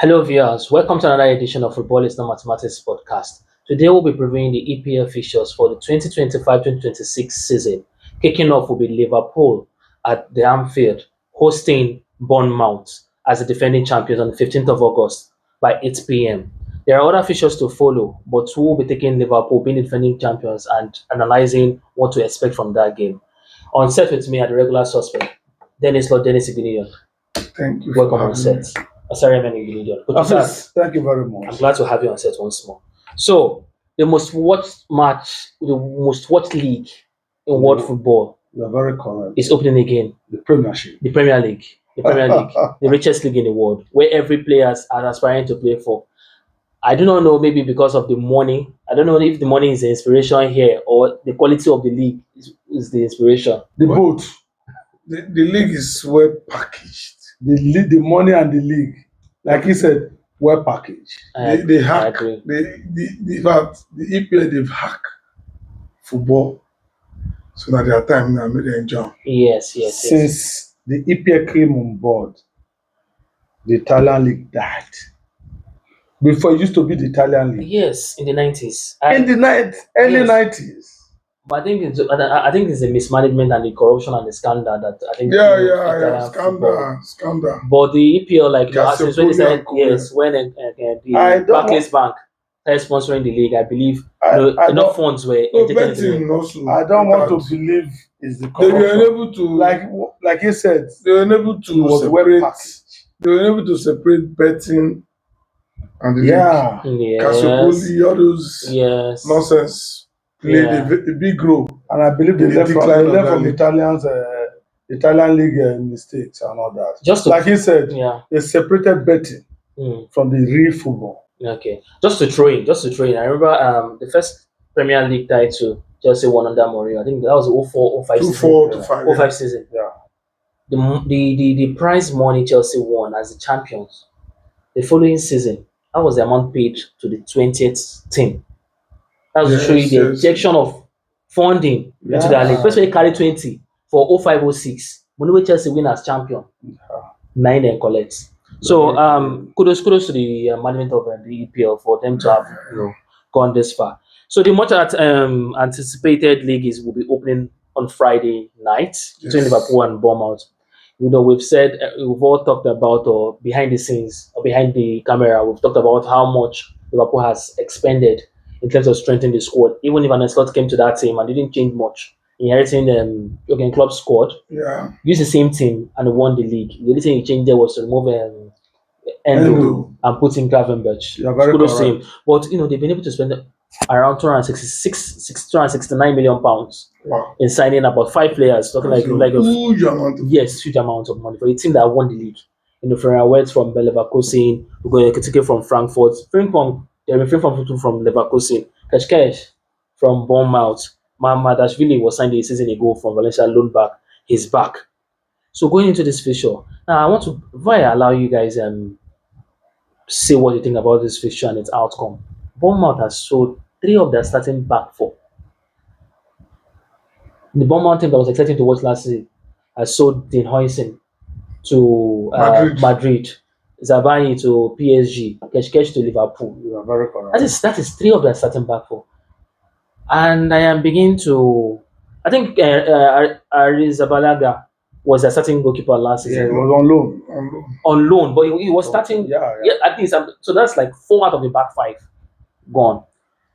Hello, viewers. Welcome to another edition of Football is Not Mathematics podcast. Today, we'll be previewing the EPL fixtures for the 2025-2026 season. Kicking off will be Liverpool at the Anfield, hosting Bournemouth as the defending champions on the 15th of August by 8 p.m. There are other fixtures to follow, but we will be taking Liverpool being the defending champions and analyzing what to expect from that game. On set with me are the regular suspect, Dennis Igbinion. Thank you Welcome for on having me. set. Sorry, Many Igbinion. Thank you very I'm much. glad to have you on set once more. So, the most watched match, the most watched league in world football You are very correct. is opening again. The Premiership. The Premier League. The Premier League, the richest league in the world, where every player is aspiring to play for. I do not know, maybe because of the money. I don't know if the money is the inspiration here or the quality of the league is the inspiration. The boat. The league is well packaged. The money and the league, like he said, well packaged. They hack. In fact, the EPL they've hacked football, so that their time now make them enjoy. Yes. Since the EPL came on board, the Italian league died. Before it used to be the Italian league. Yes, in the 90s. In the early 90s. But I think it's the mismanagement and the corruption and the scandal that I think. Scandal. But the EPL, like since when they started, when the Barclays Bank started sponsoring the league, I believe enough funds were injected into it. I don't want to believe it's the corruption. They were able to, like he said, they were able to separate betting and the league. Casopoli, all those nonsense played a big role. And I believe they left from Italian league mistakes and all that. Just like he said, they separated betting from the real football. Okay. Just to throw in. I remember the first Premier League title Chelsea won under Mourinho. I think that was 04-05 season. 05 season. Yeah. The prize money Chelsea won as the champions the following season, that was the amount paid to the 20th team. That was to show you the injection of funding into that league. First, we carry 20 for 05-06. When Chelsea win as champion, 9 then collects. So kudos to the management of the EPL for them to have gone this far. So the much anticipated league will be opening on Friday night between Liverpool and Bournemouth. We've said we've all talked about or behind the scenes or behind the camera. We've talked about how much Liverpool has expended in terms of strengthening the squad. Even if an Slot came to that team and didn't change much, inheriting Jurgen Klopp's squad, used the same team and won the league. The only thing he changed there was to remove Endo and put in Gravenberch. Kudos to him. But they've been able to spend around 269 million pounds in signing about 5 players. Talking like a huge amount of money for a team that won the league. Florian Wirtz from Leverkusen, Ugo Ekitike from Frankfurt, from Leverkusen, Keshkesh from Bournemouth, Mamardashvili was signed a season ago from Valencia loan back. He's back. So going into this fixture, now I want to allow you guys say what you think about this fixture and its outcome. Bournemouth has sold 3 of their starting back 4. The Bournemouth team that was exciting to watch last season has sold Dean Huijsen to Madrid, Zabani to PSG, Keshkesh to Liverpool. You are very correct. That is 3 of their starting back 4. And I am beginning to, I think Arrizabalaga was their starting goalkeeper last season. Yeah, he was on loan, but he was starting. At least so that's like 4 out of the back 5 gone.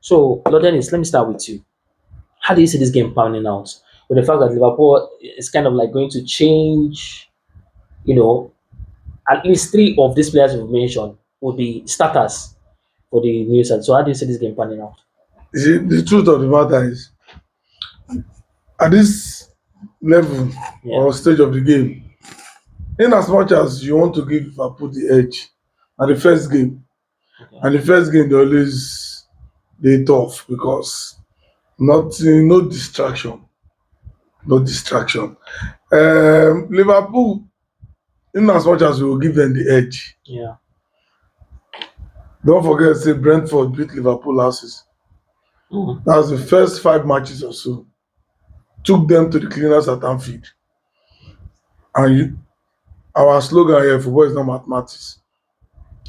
So Lord Dennis, let me start with you. How do you see this game panning out? With the fact that Liverpool is kind of like going to change, at least 3 of these players we've mentioned will be starters for the new side. So how do you see this game panning out? The truth of the matter is, at this level or stage of the game, in as much as you want to give Liverpool the edge at the first game, and the first game they always tough because no distraction. Liverpool, in as much as we will give them the edge, don't forget, say Brentford beat Liverpool last season. That was the first 5 matches or so. Took them to the cleaners at Anfield. And our slogan here, football is not mathematics.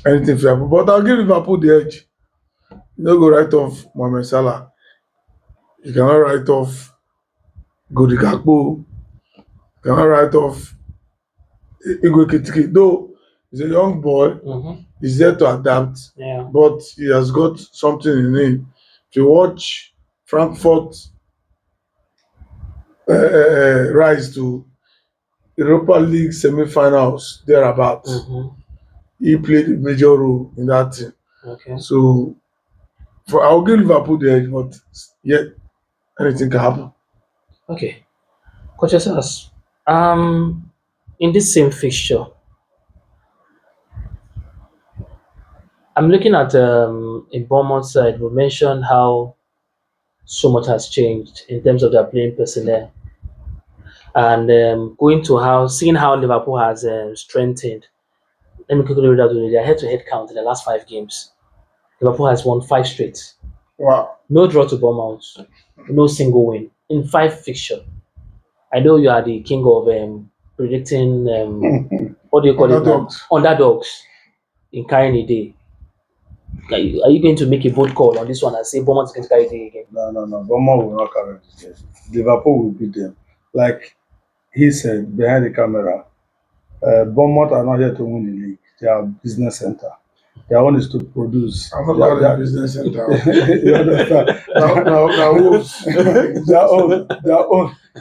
anything fit happen. But I'll give Liverpool the edge. You no go write off Mohamed Salah. You cannot write off Godi Gakpo. You cannot write off Igwe Kitiki. Though he's a young boy, he's there to adapt. Yeah. But he has got something in him. If you watch Frankfurt rise to Europa League semi-finals thereabouts, he played a major role in that team. Okay. So I'll give Liverpool the edge, but yet anything can happen. Okay. Coach Esas, in this same fixture, I'm looking at in Bournemouth side. We mentioned how so much has changed in terms of their playing personnel, and seeing how Liverpool has strengthened. Let me quickly read out their head-to-head count in the last 5 games. Liverpool has won 5 straight. Wow. No draw to Bournemouth, no single win in 5 fixtures. I know you are the king of predicting what do you call Underdogs. it now? Underdogs in carrying a day. Are you going to make a bold call on this one and say Bournemouth is going to carry a day again? No. Bournemouth will not carry this game. Liverpool will beat them. Like he said behind the camera, Bournemouth are not here to win the league. They are business center. Their own is to produce. I'm not calling a business center. You understand?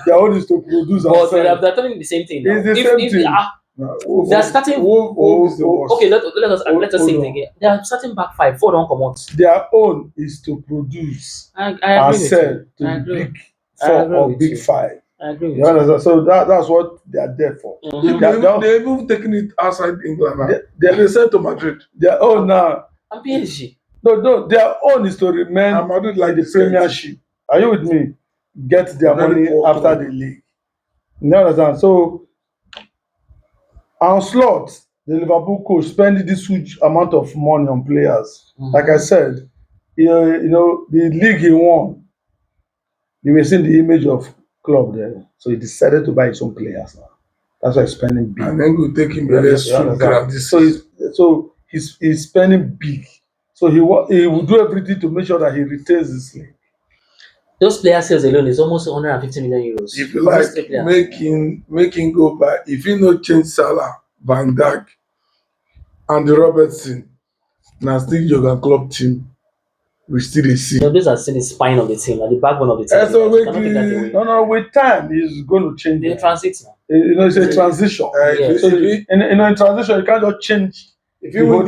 Their own is to produce. But they're telling the same thing. Now. It's the same thing. They're starting. Okay, let us say it again. They are starting back 5. 4 don't come out. Their own is to produce I agree and with sell you. to I the agree. big 4 or with big you. 5. I agree with You understand? So that's what they are there for. They've even taken it outside England now. They sent to Madrid. Their own now. And PSG. No, their own is to remain And Madrid like the Premiership. Are you with me? Get their money after the league. You understand? So, Onslaught, the Liverpool coach, spending this huge amount of money on players. Like I said, you know, the league he won, you were seeing the image of club there. So he decided to buy his own players now. That's why he's spending big. And then we'll take him So he's spending big. So he will do everything to make sure that he retains this league. Those player sales alone is almost 150 million euros. If you like, making go by. If you not change Salah, Van Dijk, and the Robertson, now still Jurgen Klopp team, we still see. No, those are still the spine of the team, and the backbone of the team. No, with time, he's going to change. They transit now. You know, it's a transition. Yes. So in transition, you can't just change. If you win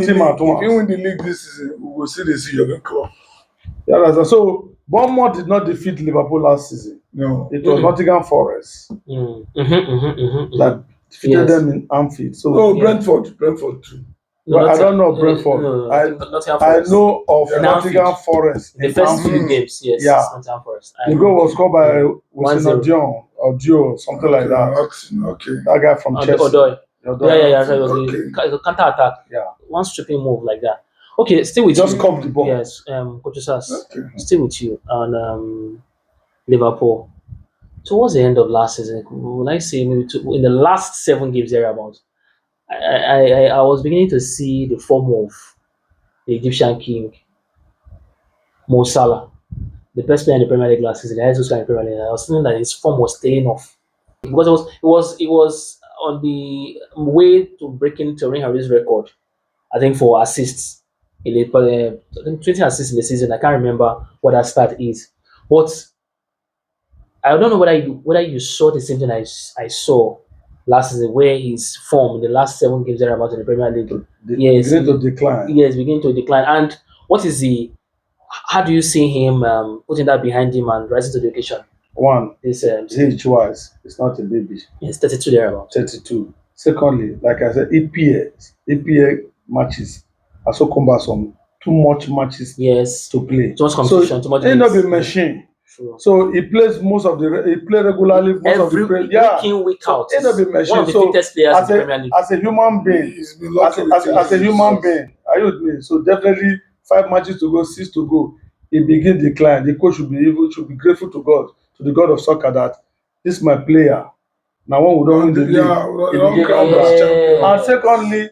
the league this season, we will see the Jurgen Klopp. Yeah, so Bournemouth did not defeat Liverpool last season. No, it was Nottingham Forest that defeated them in Anfield. So Brentford too. Well, I don't know Brentford. I know of Nottingham Forest. The first few games, yes. Yeah. Nottingham Forest. The goal was scored by Dion or Dio, something like that. Okay. That guy from Chelsea. Odoi. Yeah. It was a counter attack. Yeah. One stripping move like that. Okay, still with just you. cop the ball. Yes, Coach Sass, still with you on Liverpool. Towards the end of last season, when I say maybe in the last 7 games thereabouts, I was beginning to see the form of the Egyptian king, Mo Salah, the best player in the Premier League last season. The highest scorer in the Premier League. I was thinking that his form was staying off because it was on the way to breaking Thierry Henry's record. I think for assists. I think 20 assists in the season. I can't remember what that stat is, but I don't know whether you saw the same thing I saw last season, where his form in the last 7 games thereabouts in the Premier League. Yes, beginning to decline. Yes, beginning to decline. And what is how do you see him putting that behind him and rising to the occasion? One, this age-wise, it's not a baby. It's 32 thereabouts. 32. Secondly, like I said, EPL matches are so cumbersome. Too much matches to play. Too much competition, too much games. Not a machine. Sure. So he plays he play regularly week in, week out. He not be machine. One of the fittest players in the Premier League. As a human being, as a human being, are you with me? So definitely 5 matches to go, 6 to go. He begin decline. The coach should be grateful to God, to the God of soccer, that this is my player. Now when we don't win the league, he begin. And secondly,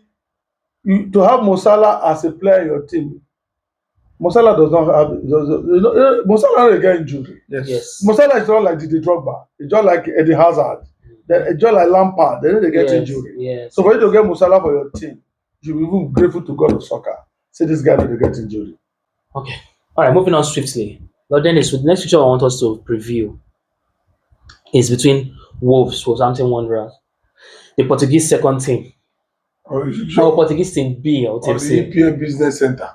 to have Mo Salah as a player in your team, Mo Salah does not have Mo Salah no get injury. Yes. Mo Salah is not like Didier Drogba. He's just like Eddie Hazard. Then just like Lampard. They know they get injury. Yes. So for you to get Mo Salah for your team, you will be grateful to God of soccer. Say this guy no dey get injury. Okay. All right. Moving on swiftly. Now, Dennis, with the next picture I want us to preview is between Wolverhampton Wanderers, the Portuguese second team, Or our Portuguese team B, or team the C, EPL Business Center.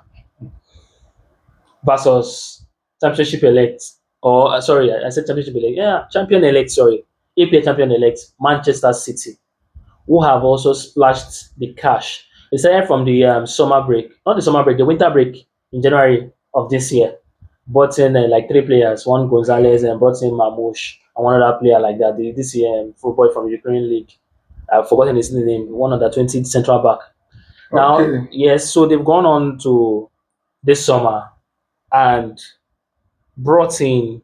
versus Championship elect, or sorry, I said Championship elect. Yeah, champion elect. Sorry, EPL champion elect, Manchester City, who have also splashed the cash. They started from the summer break, not the summer break, the winter break in January of this year. Brought in like three players, one Gonzalez, and brought in Mamouche, and one other player like that. This year, football from the Ukraine league. I've forgotten his name. One under 20 central back. Now, Okay. yes, so they've gone on to this summer and brought in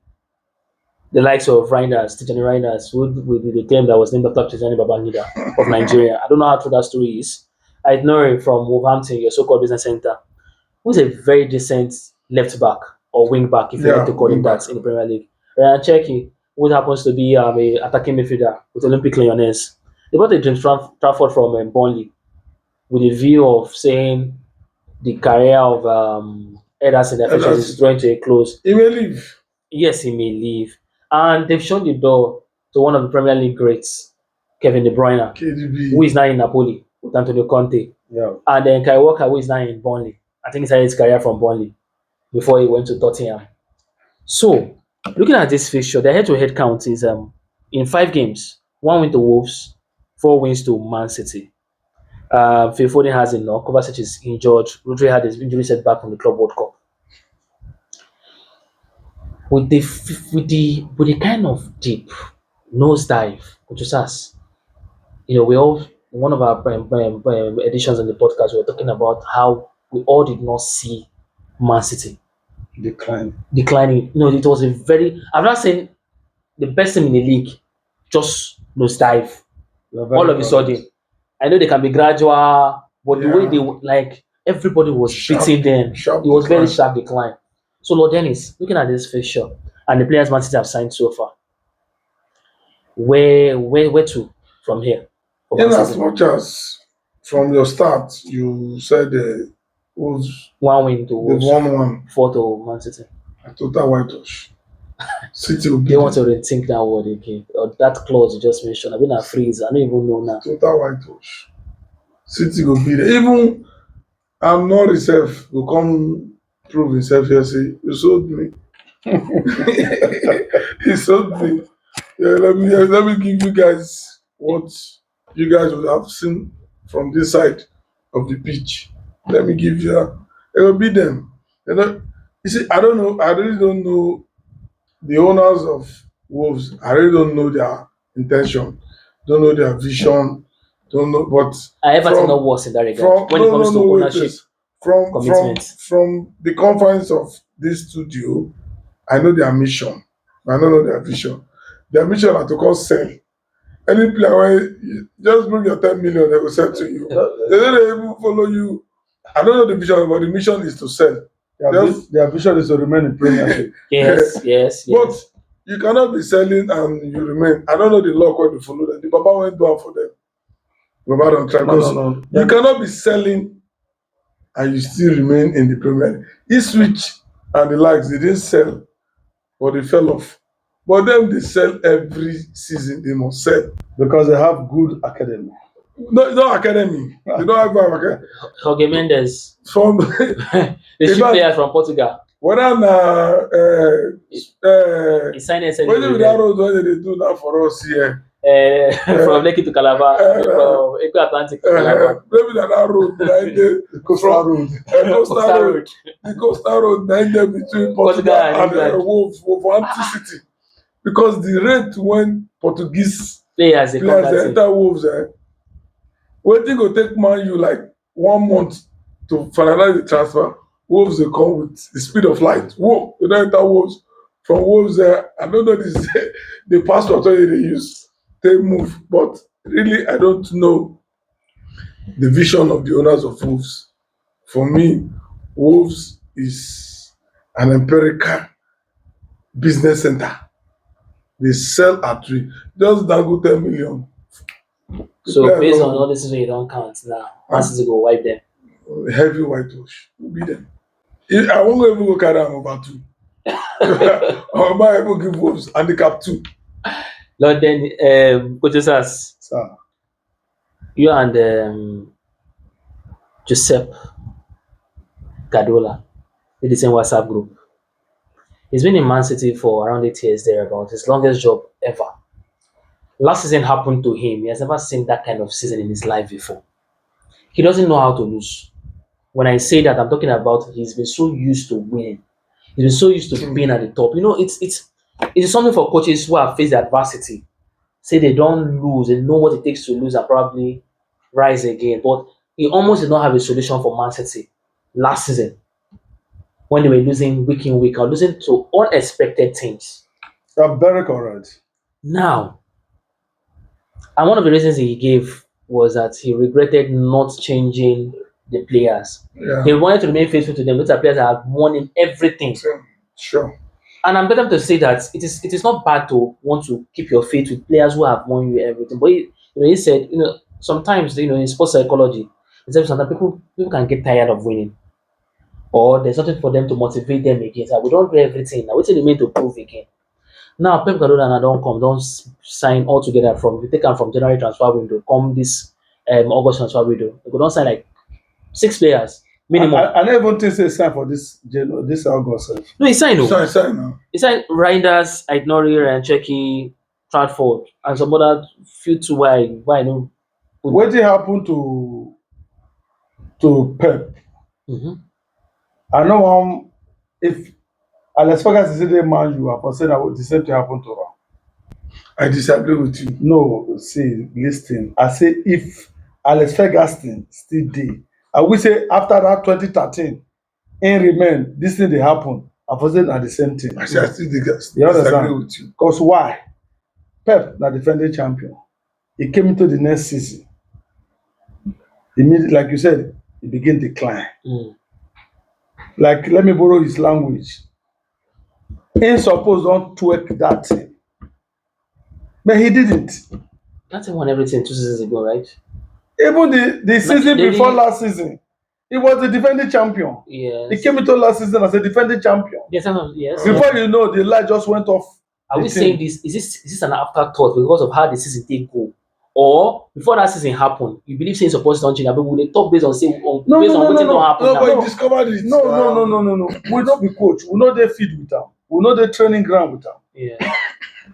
the likes of Tijani Reinders, who with the team that was named after Tijani Babangida of Nigeria. I don't know how true that story is. I know him from Wolverhampton, your so-called business center, who's a very decent left back or wing back, if you like to call him that, in the Premier League. Ryan Cherky, who happens to be a attacking midfielder with Olympic Lyonnais. They brought a James Trafford from Burnley with a view of saying the career of Ederson is drawing to a close. He may leave. Yes, he may leave. And they've shown the door to one of the Premier League greats, Kevin De Bruyne, KDB. who is now in Napoli with Antonio Conte. Yeah. And then Kai Walker, who is now in Burnley. I think he started his career from Burnley before he went to Tottenham. So, looking at this fixture, their head-to-head count is in 5 games, 1 win to Wolves, 4 wins to Man City. Phil Foden has a knock. Kovacic is injured. Rodri had his injury setback from the Club World Cup. With the kind of deep nosedive, which was us, we all one of our editions on the podcast, we were talking about how we all did not see Man City declining. It was a very. I'm not saying the best team in the league just nosedive all of a sudden. I know they can be gradual, but the way they everybody was beating them, it was very sharp decline. So, Lord Dennis, looking at this fixture and the players Man City have signed so far, where to from here? In as much as from your start, you said Wolves 1 win to Wolves, 1-1, 4 to Man City. a total whitewash. City will be They want to rethink that word again, or that clause you just mentioned. I've been a freeze. I don't even know now. total whitewash. City will be there. Even I'm not reserved will come prove himself here. Say you sold me. He sold me. Yeah, let me give you guys what you guys would have seen from this side of the pitch. Let me give you that. It will be them. You see, I don't know. I really don't know the owners of Wolves. I really don't know their intention. Don't know their vision. Don't know. But I ever think no worse in that regard when it comes to ownership. From the confines of this studio, I know their mission. I don't know their vision. Their mission are to come sell. Any player where you just bring your 10 million, they will sell to you. They don't even follow you. I don't know the vision, but the mission is to sell. Their vision is to remain in Premiership. Yes. But you cannot be selling and you remain. I don't know the law when you follow them. The Baba went down for them. Baba don't try. No. You cannot be selling and you still remain in the Premier League. Ipswich and the likes, they didn't sell, but they fell off. But them, they sell every season. They must sell. Because they have good academy. No academy. They don't have academy. Jorge Mendes. From the cheap players from Portugal. Whether he signed what do that road when they do that for us here? From Lekki to Calabar, from Eco Atlantic to Calabar. Maybe that road, the Coastal Road. The Coastal Road, between Portugal and Wolverhampton City. Because the rate when Portuguese players enter Wolves, waiting go take Man U like 1 month to finalize the transfer. Wolves they come with the speed of light. Whoa, they don't enter Wolves. From Wolves, I don't know this the passport they use. They move, but really I don't know the vision of the owners of Wolves. For me, Wolves is an empirical business center. They sell at three. Just dangle 10 million. So based on all this, you don't count now. Once go wipe them. Heavy whitewash. We'll be them. I won't even go carry them over two. Or might even give Wolves handicap 2. Lord, then coaches us. Sir. You and Giuseppe Gadola in the same WhatsApp group. He's been in Man City for around 8 years thereabout. His longest job ever. Last season happened to him. He has never seen that kind of season in his life before. He doesn't know how to lose. When I say that, I'm talking about he's been so used to winning. He's been so used to being at the top. You know, it's something for coaches who have faced adversity. Say they don't lose, they know what it takes to lose and probably rise again. But he almost did not have a solution for Man City last season when they were losing week in, week out, losing to unexpected teams. You're very correct. Now, and one of the reasons he gave was that he regretted not changing the players. Yeah. He wanted to remain faithful to them. Those are players that have won in everything. Sure. And I'm better to say that it is not bad to want to keep your faith with players who have won you everything. But he said, sometimes in sports psychology, he said sometimes people can get tired of winning. Or there's nothing for them to motivate them again. So we don't do everything. Now, what's the mean to prove again? Now, Pep Guardiola don't sign all together from, if you take them from January transfer window, come this August transfer window. They don't sign like 6 players minimum. I never even think they sign for this August. No, he signed. Sign now. He signed Reinders, Aitnori, Ryan Cherki, Stratford, and some other few too wide. Why no? What did happen to Pep? Mm-hmm. I know if Alex Ferguson is the man you are saying that the same thing happened to him. I disagree with you. No, see, listen. I say if Alex Ferguson still there, I will say after that 2013, in remain, this thing they happen. I was saying at the same thing. I say I still You understand? disagree with you. Because why? Pep, the defending champion, he came into the next season. Immediately, like you said, he began to decline. Like, let me borrow his language. Ain't supposed don't twerk that thing. But he didn't. That's won everything 2 seasons ago, right? Even the season before last season, he was the defending champion. Yes. He came into last season as a defending champion. Yes. Before you know, the light just went off. Are we saying this? Is this an afterthought because of how the season did go? Or before that season happened, you believe saying supposed to change, but would they talk based on saying based on what don't happen? No, but he discovered it. No. We not be coach. We know they feed with them. We know they training ground with them. Yeah.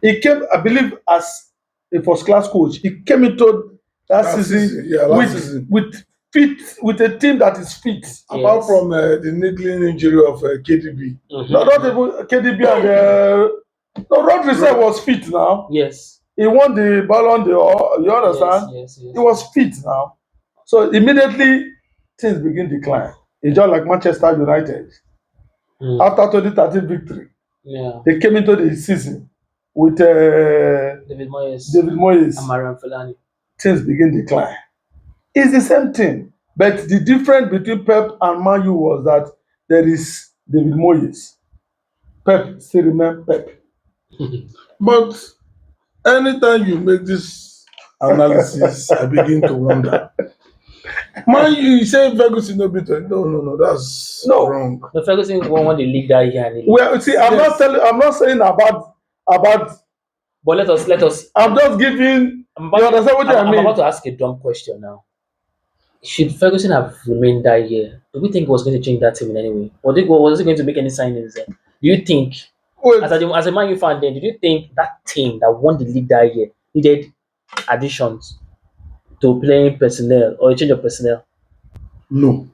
He came, I believe, as a first class coach. He came into that season with a team that is fit. Apart from the niggling injury of KDB. Mm-hmm. No, not even KDB and Rodri said was fit now. Yes. He won the Ballon d'Or. You understand? Yes. He was fit now. So immediately things begin to decline. It's just like Manchester United. After 2013 victory, they came into the season with David Moyes and Marian Fellaini. Things begin to decline. It's the same thing, but the difference between Pep and Man U was that there is David Moyes. Pep still remains Pep. But anytime you make this analysis, I begin to wonder. Man, you say Ferguson no beat. No, that's wrong. The Ferguson won the league that year. Well, see, I'm not saying about. But let us. I'm just giving. You understand what I mean? I'm about to ask a dumb question now. Should Ferguson have remained that year? Do we think he was going to change that team in any way? Or was he going to make any signings there? Do you think, as a Man U fan then, did you think that team that won the league that year needed additions to playing personnel or a change of personnel? No.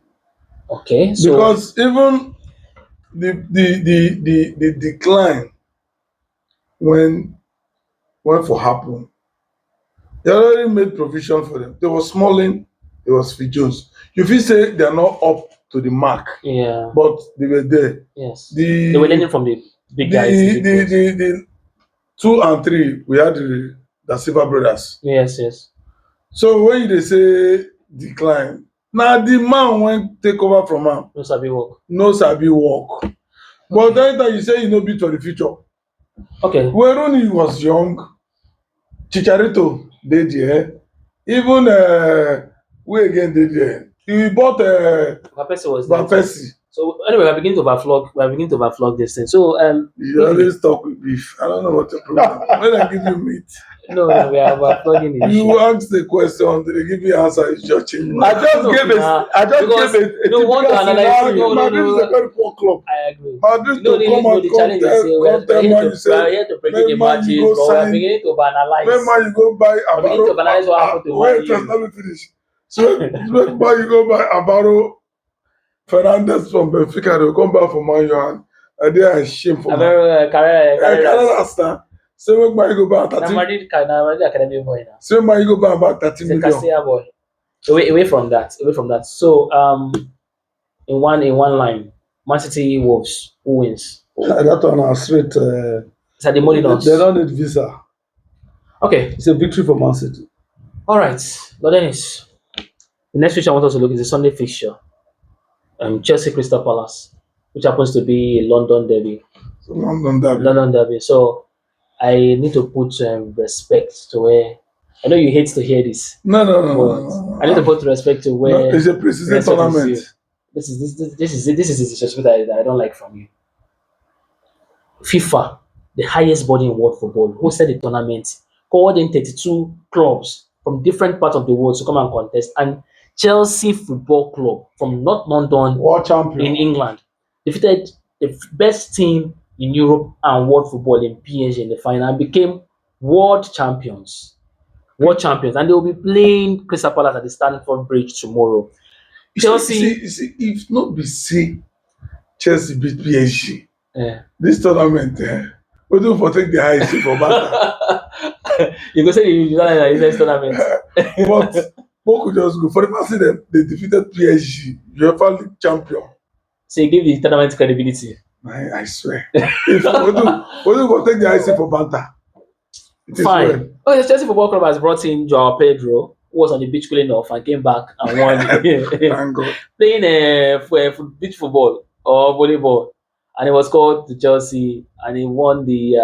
Okay. So because even the decline when for happen, they already made provision for them. There was Smalling, there was Phil Jones. You feel say they are not up to the mark. Yeah. But they were there. Yes. They were learning from the big guys. The 2 and 3, we had the Silva brothers. Yes. So when they say decline. Now the man went take over from him. No sabi work. No sabi work. But anytime you say you no build for the future. Okay. When Rooney was young, Chicharito dey there. Even we again dey there. He bought Van Persie was Van there. Persie. So anyway, we are beginning to overflog this thing. So You always talk with beef. I don't know what your problem. When I give you meat. no, we are overflogging it. You ask the question, they give you answer, it's judging. I just gave a no one to analyze. No, Madrid is a very poor club. I agree. Madrid No, to come out, the challenge is we are here to predict the matches, but we are beginning to overanalyze. When you go buy We're beginning to overanalyze what happened to wait, just let me finish. So when you go buy Abaro Fernandez from Benfica, they'll come back from Man U and they are ashamed for Carreras. So when you go buy 30 Madrid Academy boy now. So when you go buy about 30 It's a million. Castilla boy. Away from that. So in one line, Man City Wolves, who wins? That one are straight. It's at the Molinos. They don't need visa. Okay. It's a victory for Man City. All right. But Dennis, the next fixture I want us to look is the Sunday fixture. Chelsea Crystal Palace, which happens to be a London derby. London derby. So I need to put respect to where. I know you hate to hear this. No. I need to put respect to where. No, it's a pre-season tournament. This is the disrespect that I don't like from you. FIFA, the highest body in world football, hosted the tournament, called in 32 clubs from different parts of the world to come and contest, and Chelsea Football Club from North London, world champion in England, defeated the best team in Europe and world football in PSG in the final and became world champions. And they will be playing Crystal Palace at the Stamford Bridge tomorrow. Chelsea, you see, if not be say Chelsea beat PSG, yeah. This tournament, we do for take the highest for Bata. You go say you don't like this tournament. But what could just go for the first time they defeated PSG, UEFA League champion. So you give the tournament credibility. I swear. If we do for take the highest for Bata. Fine. Oh, the Chelsea Football Club has brought in Joao Pedro, who was on the beach cooling off and came back and won Thank God. playing beach football or volleyball. And he was called to Chelsea and he won the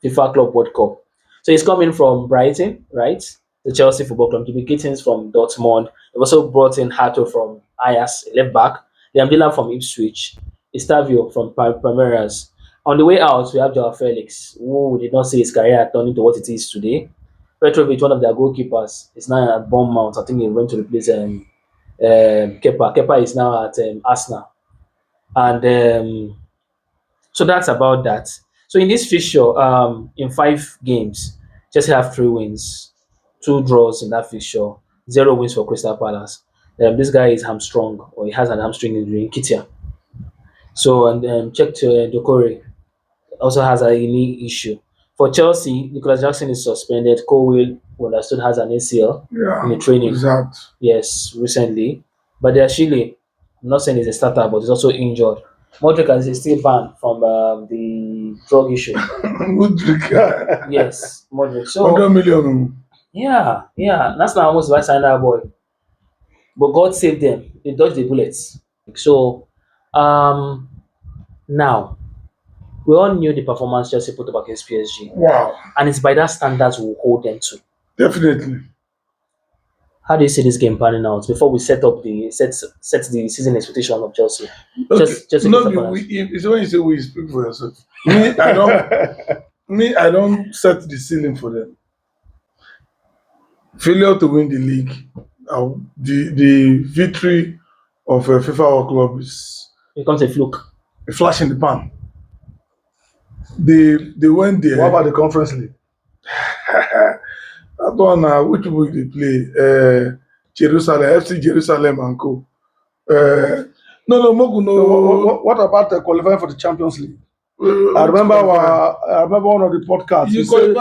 FIFA Club World Cup. So he's coming from Brighton, right? The Chelsea Football Club. Jimmy Gittins from Dortmund. They've also brought in Hato from Ajax, left back. Liam from Ipswich. Estavio from Palmeiras. On the way out, we have Joao Felix, who did not see his career turn into what it is today. Petrovic, one of their goalkeepers, is now at Bournemouth. I think he went to replace Kepa. Kepa is now at Arsenal. And so that's about that. So in this fixture, in 5 games, Chelsea have 3 wins, 2 draws in that fixture, 0 wins for Crystal Palace. This guy is hamstrung, or he has an hamstring injury in Kitia. So, and check to Dokore also has a knee issue. For Chelsea, Nicholas Jackson is suspended. Colwill, we understood, has an ACL in the training. Exact. Yes, recently. But Chile, I'm not saying he's a starter, but he's also injured. Modric is still banned from the drug issue. Modric. Yes, Modric. So 100 million. Yeah. That's not almost why I signed that boy. But God saved them. They dodged the bullets. So now we all knew the performance Chelsea put up against PSG. Wow. And it's by that standards we'll hold them to. Definitely. How do you see this game panning out before we set the season expectation of Chelsea? Okay. It's when you say we speak for yourself. I don't set the ceiling for them. Failure to win the league, the victory of a FIFA World Club becomes a fluke. A flash in the pan. They went there. What about the Conference League? That one, which people they play? Jerusalem, FC Jerusalem and co. No, Mogu, no. So what about qualifying for the Champions League? I remember one of the podcasts. You said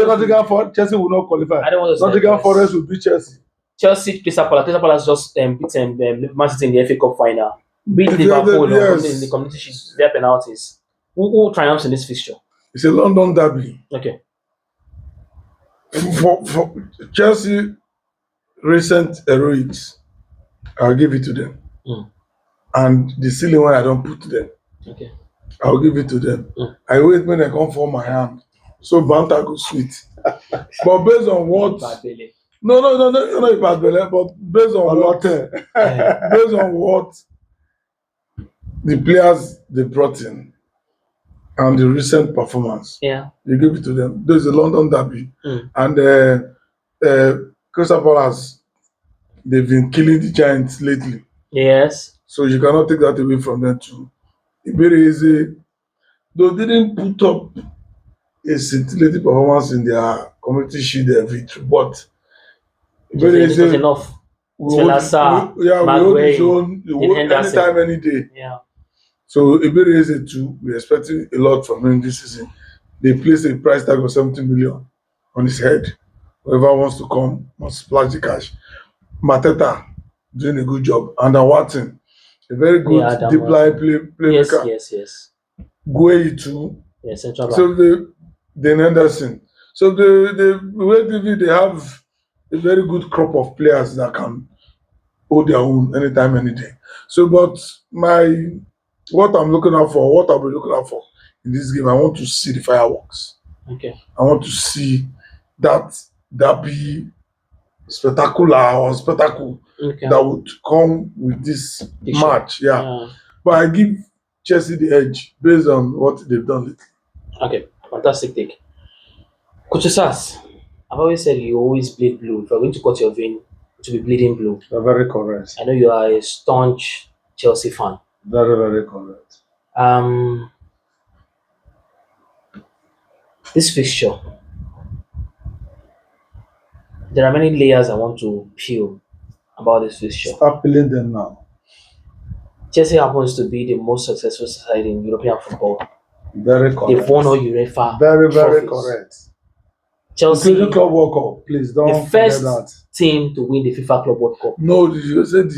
Nottingham Forest, Chelsea will not qualify. I don't want to Nottingham Forest will beat Chelsea. Crystal Palace just beat Man City in the FA Cup final. Beat Liverpool in the Community Shield, their penalties. Who triumphs in this fixture? It's a London derby. Okay. For Chelsea, recent heroics, I'll give it to them. And the ceiling one I don't put to them. Okay. I'll give it to them. I wait when they come for my hand. So banter go sweet. But based on what no, not bad belly, but based on what based on what the players they brought in and the recent performance. Yeah. You give it to them. There's a London derby. And Crystal Palace, they've been killing the Giants lately. Yes. So you cannot take that away from them too. Very easy. They didn't put up a scintillating performance in their community shield victory, but very easy. It was enough. We hold his own anytime, any day. Yeah. So very easy too. We're expecting a lot from him this season. They placed a price tag of 70 million on his head. Whoever wants to come must splash the cash. Mateta doing a good job. And Watson, a very good deep line playmaker. Yes. Gueye too. Yes, central back. So then Henderson. So they have a very good crop of players that can hold their own anytime, any day. So, but what I'll be looking out for in this game, I want to see the fireworks. Okay. I want to see that be spectacle that would come with this match. Yeah. But I give Chelsea the edge based on what they've done lately. Okay, fantastic take. Coach Sass, I've always said you always bleed blue. If you're going to cut your vein, to be bleeding blue. You're very correct. I know you are a staunch Chelsea fan. Very, very correct. This fixture, there are many layers I want to peel about this fixture. Start peeling them now. Chelsea happens to be the most successful side in European football. Very correct. They've won all UEFA. Very, very correct. Chelsea, including Club World Cup, please don't the first team to win the FIFA Club World Cup. No, you said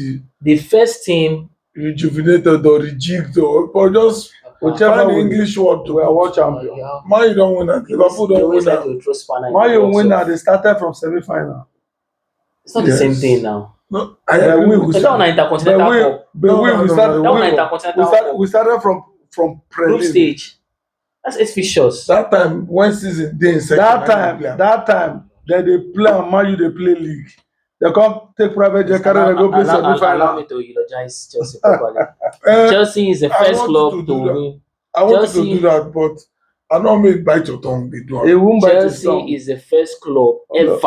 the first team rejuvenated or rejigged or just whichever English word to world champion. Man, you don't win that. Liverpool don't win that. Man, you win that. They started from semi-final. It's not the same thing now. No, it's not an intercontinental cup. We started from group stage. That's 8 fixtures. That time, one season, they in second. That time, then they play on Man U, they play league. They come take private jet, carry they go play semi-final. Allow me to eulogize Chelsea properly. Chelsea is the first club to win. I want you to do that, but I don't make bite your tongue. It won't bite your tongue. Chelsea is the first club ever.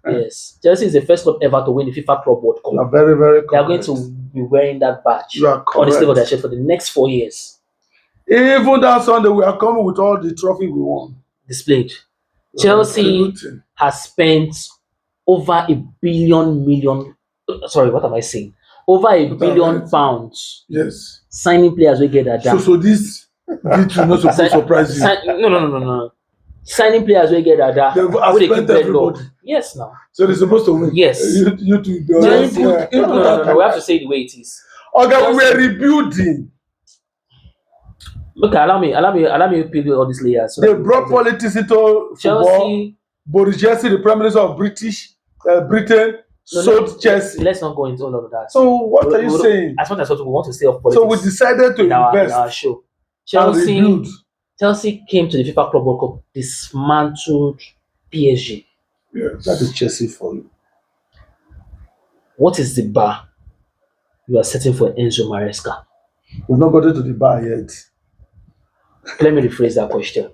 Yes, Chelsea is the first club ever to win the FIFA Club World Cup. You're very, very correct. They are going to be wearing that badge on the sleeve of their shirt for the next 4 years. Even that Sunday, we are coming with all the trophy we won. Displayed. Chelsea has spent over $1 billion. Sorry, what am I saying? Over £1 billion. Yes. Signing players will get that down. So this will not surprise you. No. Signing players will get that down. They've spent everybody. Yes, now. So they're supposed to win. Yes. You two. No. We have to say it the way it is. Okay, we are rebuilding. Look, allow me to peel all these layers. So they brought politics into Chelsea. Boris Johnson, the Prime Minister of Britain, sold Chelsea. Let's not go into all of that. So what are you saying? As much as we want to stay off politics. So we decided to invest in our show. Chelsea came to the FIFA Club World Cup, dismantled PSG. Yes. That is Chelsea for you. What is the bar you are setting for Enzo Maresca? We've not gotten to the bar yet. Let me rephrase that question.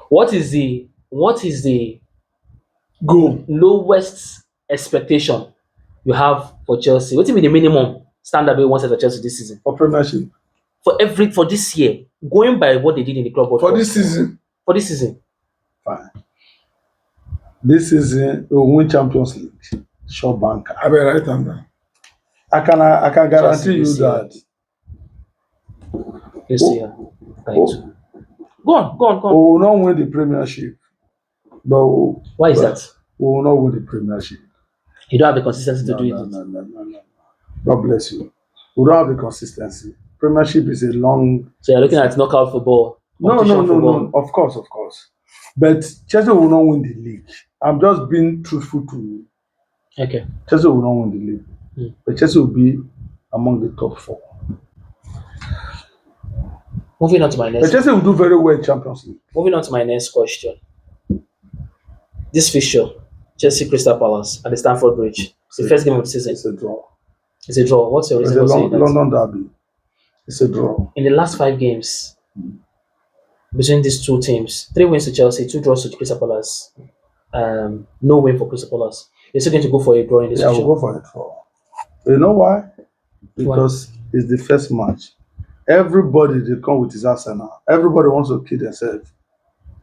What is the goal lowest expectation you have for Chelsea? What will be the minimum standard we want for Chelsea this season? For Premiership. For this year, going by what they did in the Club World Cup. For this season. Fine. This season we'll win Champions League. Short bank. I will write them down. I can guarantee you that. Yes, yeah. Go on. We will not win the Premiership. But why is that? We will not win the Premiership. You don't have the consistency to do it. No. God bless you. We don't have the consistency. Premiership is a long. So you're looking at knockout football. No. Of course. But Chelsea will not win the league. I'm just being truthful to you. Okay. Chelsea will not win the league, but Chelsea will be among the top 4. Moving on to my But next. Chelsea will do very well in Champions League. Moving on to my next question. This fixture, Chelsea Crystal Palace at the Stamford Bridge, the first game of the season. It's a draw. It's a draw. What's your It's reason a for saying that? London derby. It's a draw. In the last 5 games between these two teams, 3 wins to Chelsea, 2 draws to Crystal Palace, no win for Crystal Palace. You're still going to go for a draw in this Yeah, fixture? we'll go for a draw. You know why? Because it's the first match. Everybody they come with his arsenal. Everybody wants to kill themselves.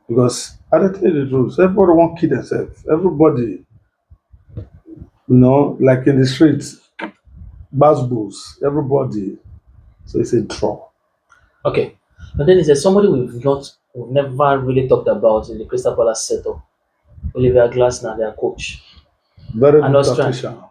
Because I don't tell you the truth. Everybody wants to kill themselves. Everybody, like in the streets, basketballs, everybody. So it's a draw. Okay. And then is there somebody we've never really talked about in the Crystal Palace setup? Oliver Glasner, their coach. Very And good Austrian. tactician.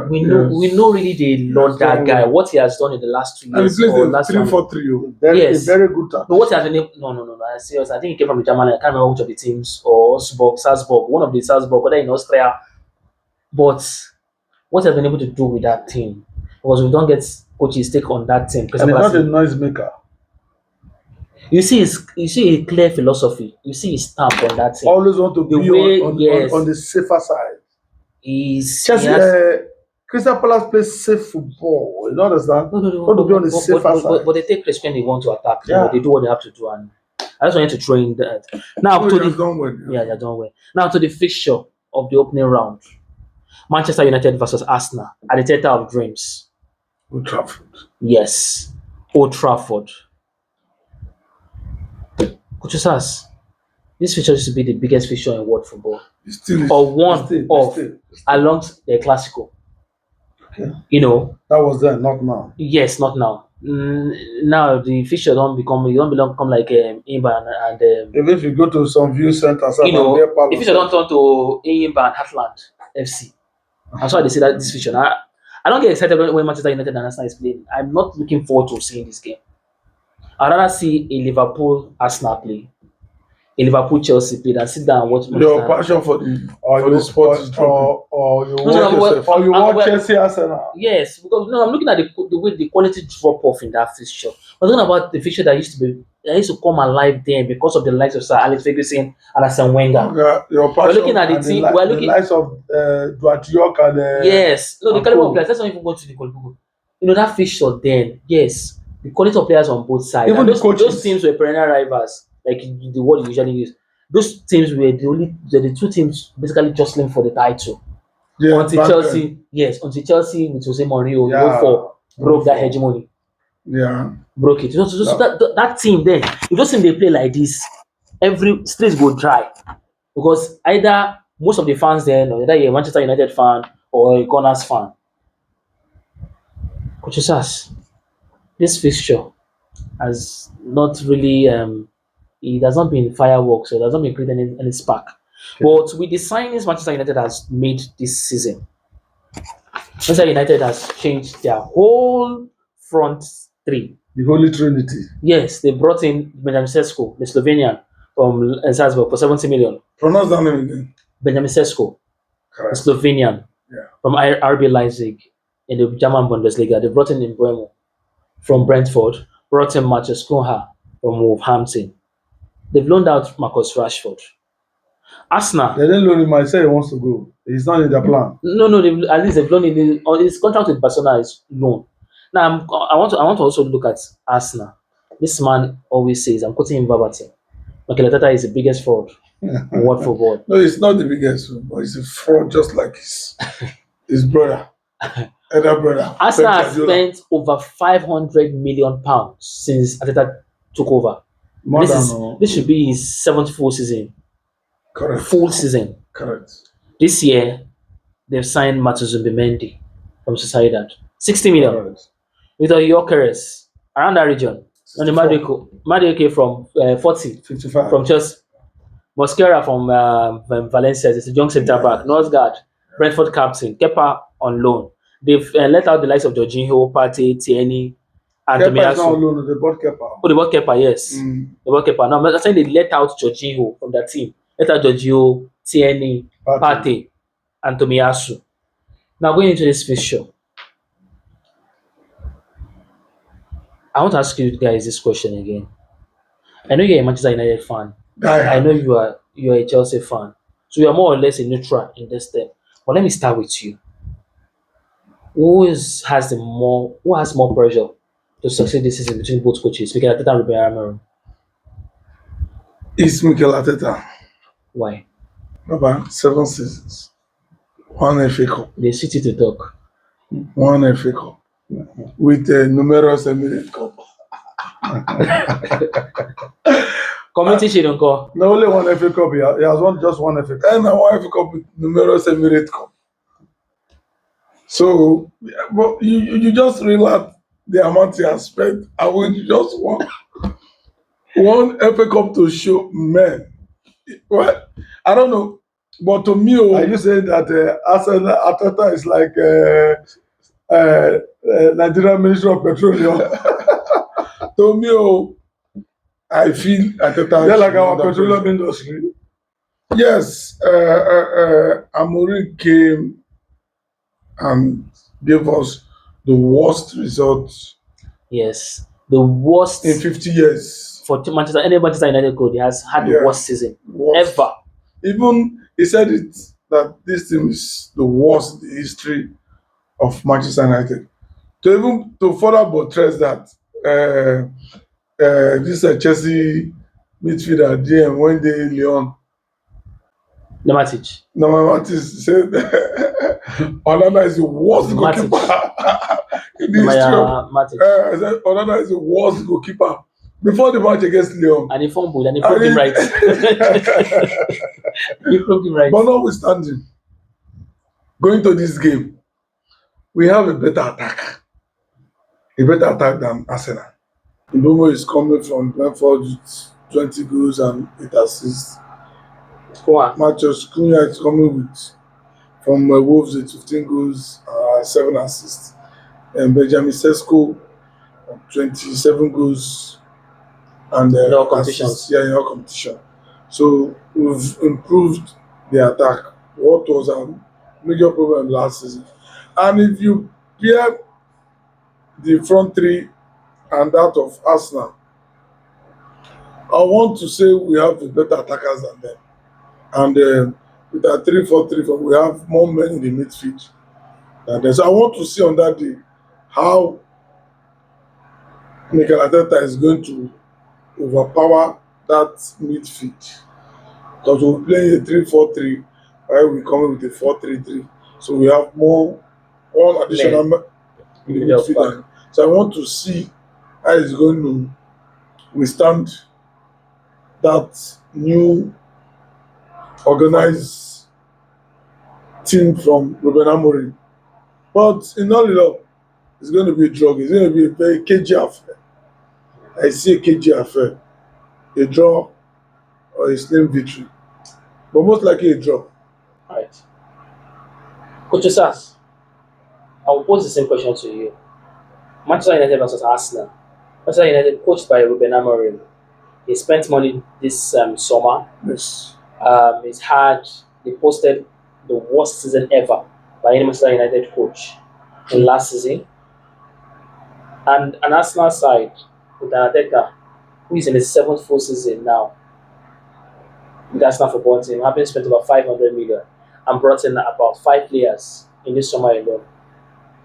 We know really they love that guy. What he has done in the last 2 years And he or plays last 3-4-3. Yes. Very good tactician. No, what he has been no. I'm serious. I think he came from the Germany. I can't remember which of the teams or Salzburg, one of the Salzburg, whether in Austria. But what he has been able to do with that team because we don't get coaches take on that team. And he's not a noise maker. You see a clear philosophy. You see his stamp on that team. Always want to be on the safer side. Crystal Palace plays safe football. You don't understand? No. Want to be on the safer side. But they take risk when they want to attack. Yeah. They do what they have to do, and I just wanted to throw in that. Now They're done well. they're done well. Now to the fixture of the opening round: Manchester United versus Arsenal at the Theatre of Dreams. Old Trafford. Yes, Old Trafford. Coach Sass, this fixture used to be the biggest fixture in world football, It still is. or one of along the Classico. Okay. That was then, not now. Yes, not now. Now the fixture don't become like Imba and even if you go to some view centers, the fixture don't turn to Imba and Heartland FC. That's why they say that this fixture. I don't get excited when Manchester United and Arsenal is playing. I'm not looking forward to seeing this game. I'd rather see a Liverpool Arsenal play, a Liverpool Chelsea play, than sit down and watch. Your passion for the sport is dropping. Or you watch Chelsea Arsenal. Yes, because I'm looking at the way the quality drop off in that fixture. I'm talking about the fixture that used to come alive then because of the likes of Sir Alex Ferguson and Arsene Wenger. Your passion. We're looking at the team. We're looking the likes of Dwight York and yes. No, the caliber of players. Let's not even go to the goal. That fixture then. Yes. The quality of players on both sides. Even those teams were perennial rivals, like the word you usually use. Those teams were the 2 teams basically jostling for the title. Yeah, until Chelsea with Jose Mourinho broke that hegemony. Yeah. Broke it. So that team then, if those teams they play like this, every streets go dry. Because either most of the fans then, or either you're a Manchester United fan or a Gunners fan. Coach Sass, this fixture has not really it has not been fireworks, so it has not been creating any spark. Okay. But with the signings Manchester United has made this season, Manchester United has changed their whole front 3. The Holy Trinity. Yes, they brought in Benjamin Sesko, the Slovenian from Salzburg, for 70 million. Pronounce that name again. Benjamin Sesko, the Slovenian from RB Leipzig in the German Bundesliga. They brought in Mbeumo from Brentford, brought in Matheus Cunha from Wolverhampton. They've loaned out Marcus Rashford. Arsenal. They didn't loan him. I said he wants to go. He's not in their plan. No. At least they've loaned him. His contract with Barcelona is loan. Now I want to also look at Arsenal. This man always says, I'm quoting him verbatim, Mikel Arteta is the biggest fraud in world football. No, he's not the biggest, but he's a fraud just like his brother. Elder brother. Arsenal has spent over £500 million since Arteta took over. This should be his 7th full season. Correct. Full season. Correct. This year, they've signed Matheus Zubimendi from Sociedad. 60 million. Correct. With Gyökeres around that region. And the Madueke from 55 from Chelsea. Mosquera from Valencia is a young centre back. Northgard, Brentford captain. Kepa on loan. They've let out the likes of Jorginho, Partey, Tierney, and Kepa is not on loan. They bought Kepa. Oh, they bought Kepa, yes. They bought Kepa. Now, I'm saying they let out Jorginho from that team. Let out Jorginho, Tierney, Partey, and Tomiyasu. Now going into this fixture, I want to ask you guys this question again. I know you're a Manchester United fan. Die I know hard. you are a Chelsea fan. So you are more or less a neutral in this step. But let me start with you. Who has more pressure to succeed this season between both coaches, Mikel Arteta and Ruben Amorim? It's Mikel Arteta. Why? Baba, 7 seasons. One FA Cup. They city to talk. One FA Cup. With numerous Emirates Cup. Community Shield encore. No, only one FA Cup. He has won just one FA Cup. And one FA Cup with numerous Emirates Cup. So, but you just realize the amount he has spent. And when you just want one FA Cup to show, man. Well, I don't know. But to me, Are you saying that Arsenal Arteta is like Nigerian Ministry of Petroleum? to me, I feel Arteta. They're like our petroleum industry. Yes, Amorim came and gave us the worst results Yes. The worst in 50 years. for any Manchester United coach. He has had the worst season Worst. ever. Even he said it that this team is the worst in the history of Manchester United. To further buttress that, this Chelsea midfielder DM Wendy Leon. The Matic. No, Matic said Onana is the worst goalkeeper in the history of. I said Onana is the worst goalkeeper before the match against Leon. And he fumbled and he proved him right. He proved him right. But notwithstanding, going to this game, we have a better attack than Arsenal. Mbeumo is coming from Brentford with 20 goals and 8 assists. Matheus Cunha is coming from Wolves with 15 goals, 7 assists. And Benjamin Sesko, 27 goals and in all competitions. assists. Yeah, in all competition. So we've improved the attack. What was a major problem last season? And if you pair the front three and that of Arsenal, I want to say we have the better attackers than them. And with our 3-4-3, we have more men in the midfield than them. So I want to see on that day how Mikel Arteta is going to overpower that midfield. Because we're playing a 3-4-3, while we're coming with a 4-3-3. So we have one additional man in the midfield. So I want to see how he's going to withstand that new organized team from Ruben Amorim. But in all in all, it's going to be a drug. It's going to be a very cagey affair. I see a cagey affair. A draw or a slim victory. But most likely a draw. Right. Coach Osas, I will pose the same question to you. Manchester United versus Arsenal. Manchester United, coached by Ruben Amorim. He spent money this summer. Yes. They posted the worst season ever by any Manchester United coach in last season. And an Arsenal side with Arteta, who is in his 7th full season now with Arsenal football team, having spent about 500 million and brought in about 5 players in this summer alone.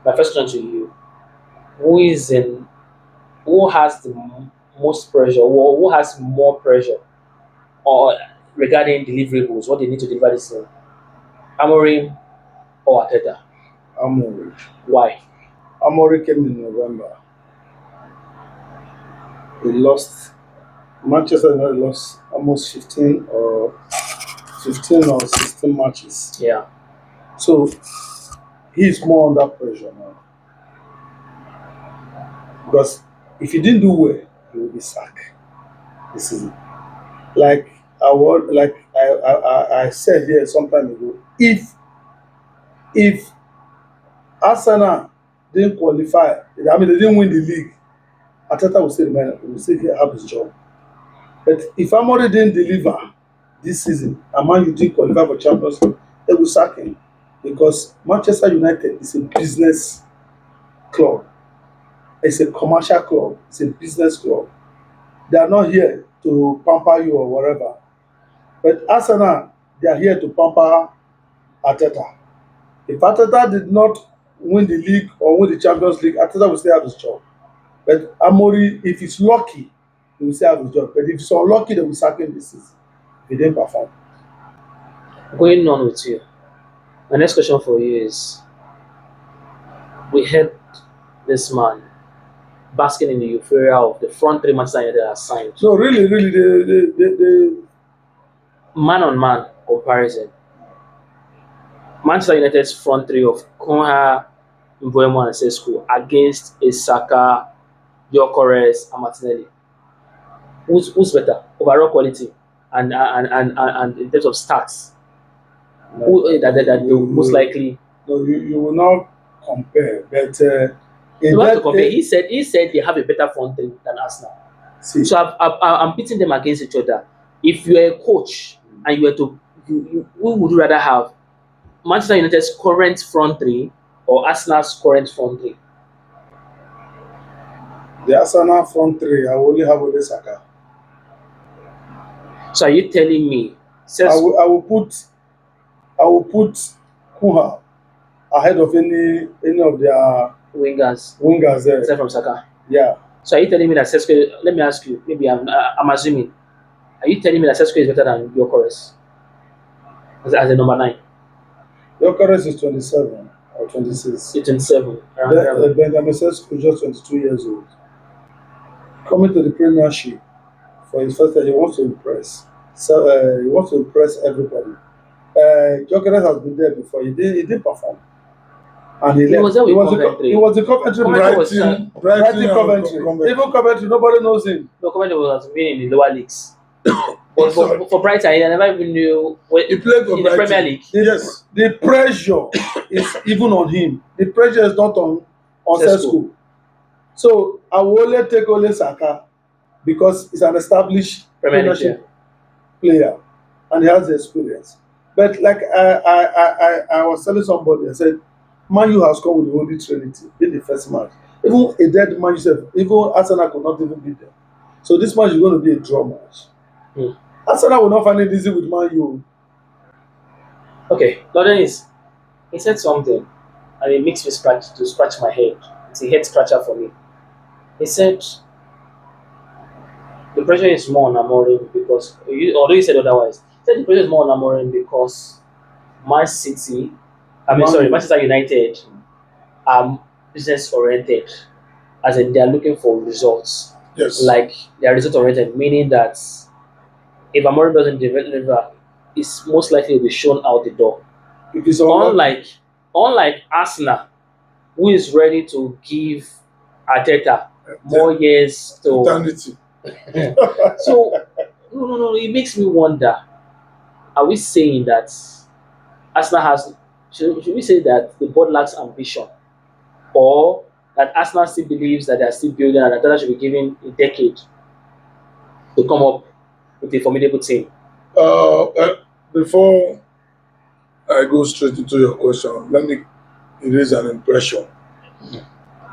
My first question to you: who has the most pressure, or who has more pressure, or regarding deliverables, what they need to deliver this season? Amorim or Arteta? Amorim. Why? Amorim came in November. He lost. Manchester United lost almost 15 or 16 matches. Yeah. So he's more under pressure now. Because if he didn't do well, he will be sacked this season. Like I said here some time ago, if Arsenal didn't qualify, I mean they didn't win the league, Arteta will still have his job. But if Amorim didn't deliver this season, and Man U didn't qualify for Champions League, they will sack him. because Manchester United is a business club. It's a commercial club. It's a business club. They are not here to pamper you or whatever. But Arsenal, they are here to pamper Arteta. If Arteta did not win the league or win the Champions League, Arteta will still have his job. But Amori, if he's lucky, he will still have his job. But if he's unlucky, they will sack him this season. He didn't perform. Going on with you. My next question for you is: we had this man basking in the euphoria of the front three Manchester United are signed. So really, the Man on man comparison. Manchester United's front three of Konha, Mbuemo, and Sesko against Isaka, Gyökeres, and Martinelli. Who's better overall quality and in terms of stats? Who that most likely? No, you will not compare. But You have to compare. He said they have a better front three than Arsenal. See. So I'm pitting them against each other. If you are a coach and you were to, who would you rather have? Manchester United's current front three or Arsenal's current front three? The Arsenal front three, I only have Ole Saka. So are you telling me? I will put Kuha ahead of any of their wingers there. Except from Saka. Yeah. So are you telling me that Sesko? Let me ask you. Maybe I'm assuming. Are you telling me that Sesko is better than Gyökeres as a number 9? Gyökeres is 27 or 26. He's 27. Benjamin Sesko is just 22 years old. Coming to the Premiership for his first time, he wants to impress. So he wants to impress everybody. Gyökeres has been there before. He did perform. And he left. Was there with Coventry. He was the Coventry. Brighton Coventry. Even Coventry, nobody knows him. No, Coventry was been in the lower leagues. But for Brighton, I never even knew. He played for in the Premier League. Yes. The pressure is even on him. The pressure is not on Sesko. So I will only take Ole Saka because he's an established Premiership player and he has the experience. But like I was telling somebody, I said, Man U has come with the Holy Trinity in the first match. Even a dead Man U, even Arsenal could not even beat them. So this match is going to be a draw match. Arsenal will not find it easy with Man U. Okay, Dennis, he said something, and it makes me scratch my head. It's a head scratcher for me. He said the pressure is more on Amorim because, although he said otherwise, he said the pressure is more on Amorim because Manchester United are business oriented, as in they are looking for results. Yes. Like they are result oriented, meaning that if Amorim doesn't deliver, it's most likely to be shown out the door. Unlike Arsenal, who is ready to give Arteta more years to eternity. So no, it makes me wonder, are we saying that Arsenal has should we say that the board lacks ambition, or that Arsenal still believes that they are still building and Arteta should be given a decade to come up with a formidable team? Before I go straight into your question, let me erase an impression.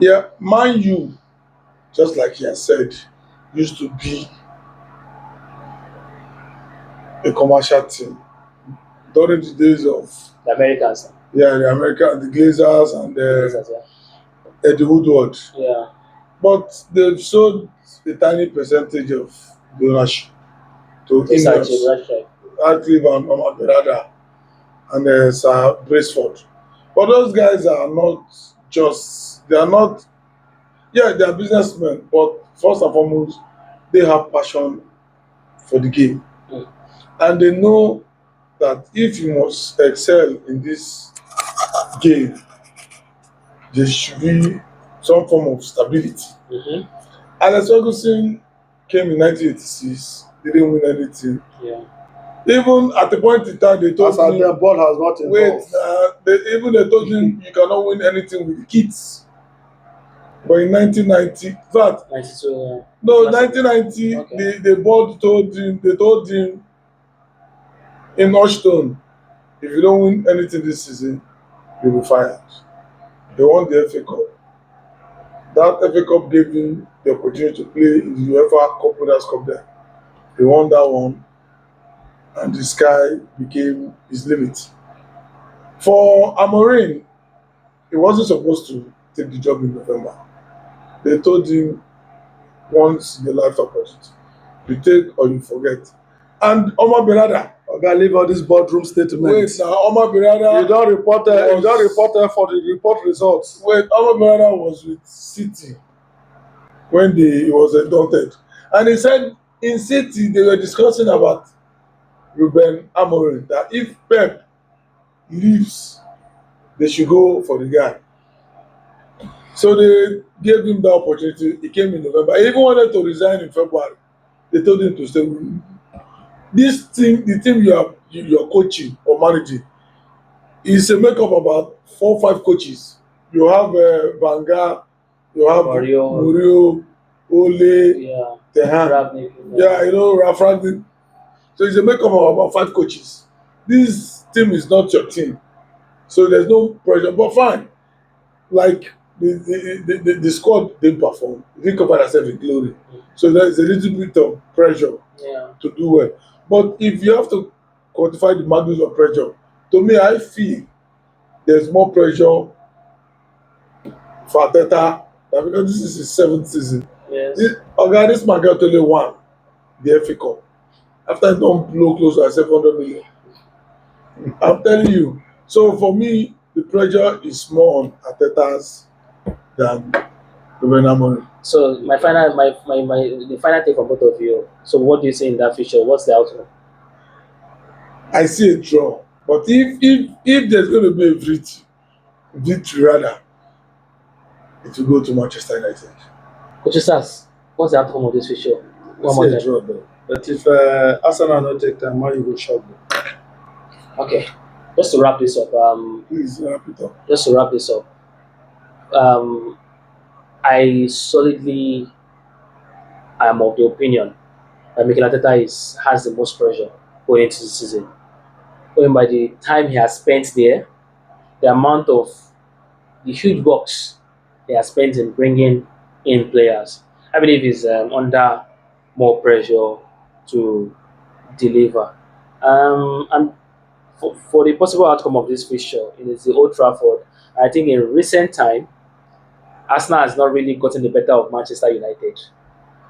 Yeah, Man U, just like he has said, used to be a commercial team during the days of The Americans. Yeah, the Glazers and Eddie Woodward. Yeah. But they've sold a tiny percentage of the ownership to England, Radcliffe and Mama Berada and Sir Braceford. But those guys are not they are businessmen, but first and foremost, they have passion for the game. And they know that if you must excel in this game, there should be some form of stability. Alex Ferguson came in 1986, didn't win anything. Yeah. Even at the point in time, they told him, the board has not involved. they told him you cannot win anything with the kids. But in 1990, 1990, okay. the board told him in Ashton, if you don't win anything this season, he'll be fired. They won the FA Cup. That FA Cup gave him the opportunity to play in the UEFA Cup Winners' Cup there. He won that one, and the sky became his limit. For Amorim, he wasn't supposed to take the job in November. They told him once in a lifetime opportunity, you take or you forget. And Omar Berada, Oga, leave all this boardroom statement. wait now, Omar Berada, You don't report for the report results. wait, Omar Berada was with City when he was inducted. And he said in City they were discussing about Ruben Amorim that if Pep leaves, they should go for the guy. So they gave him that opportunity. He came in November. He even wanted to resign in February. They told him to stay. This team, the team you're coaching or managing, is a makeup of about 4 or 5 coaches. You have Banga, you have Murillo, Ole, Yeah. Tehan. Ravnik, Yeah, Ralph Rangnick. So it's a makeup of about 5 coaches. This team is not your team. So there's no pressure. But fine. Like the squad didn't perform. It didn't cover themselves in glory. So there's a little bit of pressure Yeah. to do well. But if you have to quantify the magnitude of pressure, to me, I feel there's more pressure for Arteta because this is his 7th season. Yes. This man got only won the FA Cup after he don't blow close to 700 million. I'm telling you. So for me, the pressure is more on Arteta's than Ruben Amorim. So the final take from both of you. So what do you say in that fixture? What's the outcome? I see a draw. But if there's going to be a victory rather, it will go to Manchester United. Coach Sars, what's the outcome of this fixture? One more I see a time. draw though. But if Arsenal no take time, man, you go shop. Okay. Just to wrap this up, Please wrap it up. um, I solidly am of the opinion that Mikel Arteta has the most pressure going into the season. Going by the time he has spent there, the amount of the huge bucks he has spent in bringing in players, I believe he's under more pressure to deliver. And for the possible outcome of this fixture, it is the Old Trafford. I think in recent time, Arsenal has not really gotten the better of Manchester United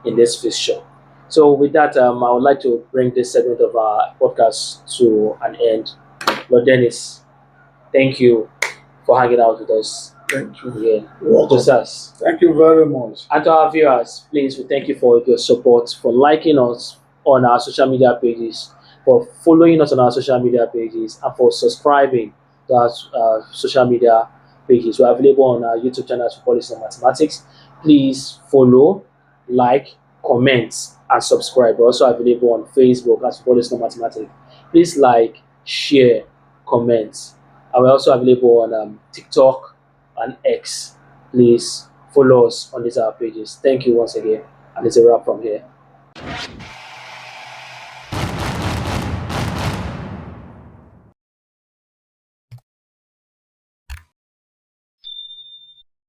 in this fixture. So with that, I would like to bring this segment of our podcast to an end. Lord Dennis, thank you for hanging out with us Thank you. again. Welcome. Just us. Thank you very much. And to our viewers, please, we thank you for your support, for liking us on our social media pages, for following us on our social media pages, and for subscribing to our social media pages. We're available on our YouTube channel, Footballers and Mathematics. Please follow, like, comment, and subscribe. We're also available on Facebook as Footballers and Mathematics. Please like, share, comment. And we're also available on TikTok and X. Please follow us on these our pages. Thank you once again, and it's a wrap from here.